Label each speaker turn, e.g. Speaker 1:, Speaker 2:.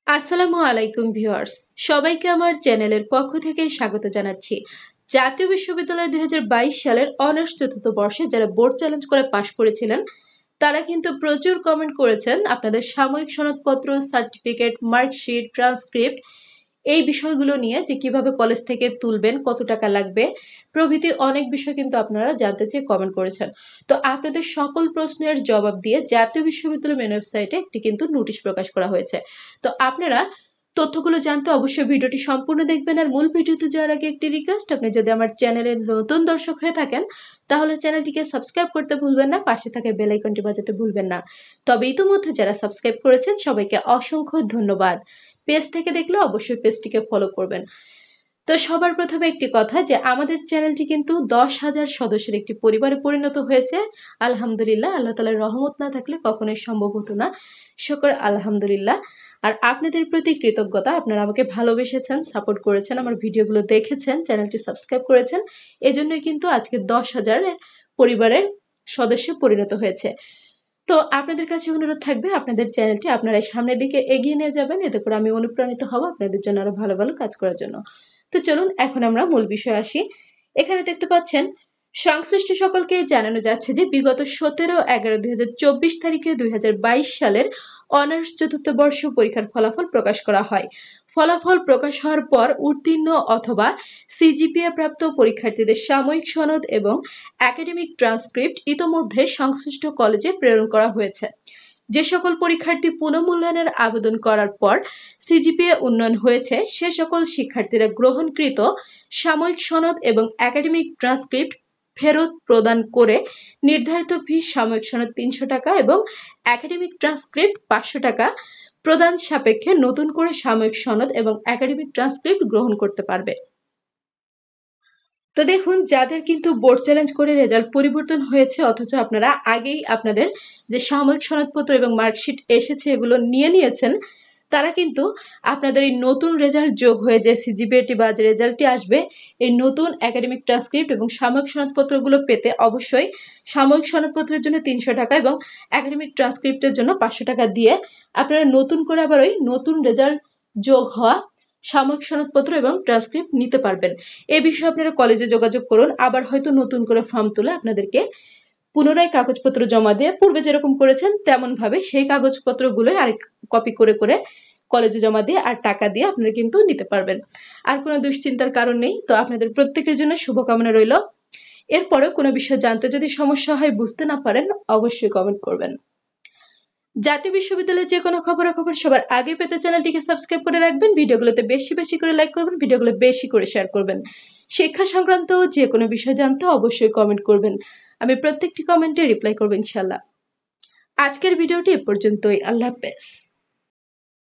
Speaker 1: আসসালামু আলাইকুম ভিউয়ার্স, সবাইকে আমার চ্যানেলের পক্ষ থেকে স্বাগত জানাচ্ছি। জাতীয় বিশ্ববিদ্যালয় 2022 সালের অনার্স চতুর্থ বর্ষে যারা বোর্ড চ্যালেঞ্জ করে পাশ করেছিলেন তারা কিন্তু প্রচুর কমেন্ট করেছেন আপনাদের সাময়িক সনদপত্র, সার্টিফিকেট, মার্কশিট, ট্রান্সক্রিপ্ট এই বিষয়গুলো নিয়ে যে কিভাবে কলেজ থেকে তুলবেন, কত টাকা লাগবে প্রভৃতি অনেক বিষয় কিন্তু আপনারা জানতে চেয়ে কমেন্ট করেছেন। তো আপনাদের সকল প্রশ্নের জবাব দিয়ে জাতীয় বিশ্ববিদ্যালয় মেন ওয়েবসাইটে একটি কিন্তু নোটিশ প্রকাশ করা হয়েছে। তো আপনারা তথ্যগুলো জানতে অবশ্যই ভিডিওটি সম্পূর্ণ দেখবেন। আর মূল ভিডিওতে যাওয়ার আগে একটি রিকোয়েস্ট, আপনি যদি আমার চ্যানেলের নতুন দর্শক হয়ে থাকেন তাহলে চ্যানেলটিকে সাবস্ক্রাইব করতে ভুলবেন না, পাশে থাকা বেল আইকনটি বাজাতে ভুলবেন না। তবে ইতিমধ্যে যারা সাবস্ক্রাইব করেছেন সবাইকে অসংখ্য ধন্যবাদ। পেজ থেকে দেখলে অবশ্যই পেজটিকে ফলো করবেন। তো সবার প্রথমে একটি কথা যে আমাদের চ্যানেলটি কিন্তু 10,000 সদস্যের একটি পরিবারে পরিণত হয়েছে। আলহামদুলিল্লাহ, আল্লাহ তাআলার রহমত না থাকলে কখনোই সম্ভব হতো না। শুকর আলহামদুলিল্লাহ। আর আপনাদের প্রতি কৃতজ্ঞতা, আপনারা আমাকে ভালোবেসেছেন, সাপোর্ট করেছেন, আমার ভিডিওগুলো দেখেছেন, চ্যানেলটি সাবস্ক্রাইব করেছেন, এজন্যই কিন্তু আজকে 10,000 পরিবারের সদস্যে পরিণত হয়েছে। তো আপনাদের কাছে অনুরোধ থাকবে আপনাদের চ্যানেলটি আপনারা সামনের দিকে এগিয়ে নিয়ে যাবেন, এতে করে আমি অনুপ্রাণিত হব আপনাদের জন্য আরো ভালো ভালো কাজ করার জন্য। তো চলুন এখন আমরা মূল বিষয়ে আসি। এখানে দেখতে পাচ্ছেন সংশ্লিষ্ট সকলকে জানানো যাচ্ছে যে বিগত 17/11/2024 তারিখে 2022 সালের অনার্স চতুর্থ বর্ষ পরীক্ষার ফলাফল প্রকাশ করা হয়। ফলাফল প্রকাশ হওয়ার পর উত্তীর্ণ অথবা সিজিপিএ প্রাপ্ত পরীক্ষার্থীদের সাময়িক সনদ এবং একাডেমিক ট্রান্সক্রিপ্ট ইতোমধ্যে সংশ্লিষ্ট কলেজে প্রেরণ করা হয়েছে। যে সকল পরীক্ষার্থী পুনঃমূল্যায়নের আবেদন করার পর সিজিপিএ উন্নয়ন হয়েছে সে সকল শিক্ষার্থীরা গ্রহণকৃত সাময়িক সনদ এবং একাডেমিক ট্রান্সক্রিপ্ট ফেরত প্রদান করে নির্ধারিত ফি সাময়িক সনদ 300 টাকা এবং একাডেমিক ট্রান্সক্রিপ্ট 500 টাকা প্রদান সাপেক্ষে নতুন করে সাময়িক সনদ এবং একাডেমিক ট্রান্সক্রিপ্ট গ্রহণ করতে পারবে। তো দেখুন, যাদের কিন্তু বোর্ড চ্যালেঞ্জ করে রেজাল্ট পরিবর্তন হয়েছে অথচ আপনারা আগেই আপনাদের যে সাময়িক সনদপত্র এবং মার্কশিট এসেছে এগুলো নিয়ে নিয়েছেন, তারা কিন্তু আপনাদের এই নতুন রেজাল্ট যোগ হয়ে যে সিজিপিএটি বা যে রেজাল্টটি আসবে এই নতুন একাডেমিক ট্রান্সক্রিপ্ট এবং সাময়িক সনদপত্রগুলো পেতে অবশ্যই সাময়িক সনদপত্রের জন্য 300 টাকা এবং একাডেমিক ট্রান্সক্রিপ্টের জন্য 500 টাকা দিয়ে আপনারা নতুন করে আবার ওই নতুন রেজাল্ট যোগ হওয়া সাময়িক সনদপত্র এবং ট্রান্সক্রিপ্ট নিতে পারবেন। এ বিষয়ে আপনারা কলেজে যোগাযোগ করুন। আবার হয়তো নতুন করে ফর্ম তুলে আপনাদেরকে পুনরায় কাগজপত্র জমা দিয়ে পূর্বে যেরকম করেছেন তেমন ভাবে সেই কাগজপত্রগুলো আরেক কপি করে করে কলেজে জমা দিয়ে আর টাকা দিয়ে আপনারা কিন্তু নিতে পারবেন। আর কোনো দুশ্চিন্তার কারণ নেই। তো আপনাদের প্রত্যেকের জন্য শুভকামনা রইল। এরপরেও কোনো বিষয় জানতে যদি সমস্যা হয়, বুঝতে না পারেন, অবশ্যই কমেন্ট করবেন। জাতীয় বিশ্ববিদ্যালয়ের যে কোনো খবরাখবর সবার আগে পেতে চ্যানেলটিকে সাবস্ক্রাইব করে রাখবেন, ভিডিওগুলোতে বেশি বেশি করে লাইক করবেন, ভিডিওগুলো বেশি করে শেয়ার করবেন। শিক্ষা সংক্রান্ত যে কোনো বিষয় জানতে অবশ্যই কমেন্ট করবেন, আমি প্রত্যেকটি কমেন্টে রিপ্লাই করব ইনশাল্লাহ। আজকের ভিডিওটি এ পর্যন্তই। আল্লাহ হাফেজ।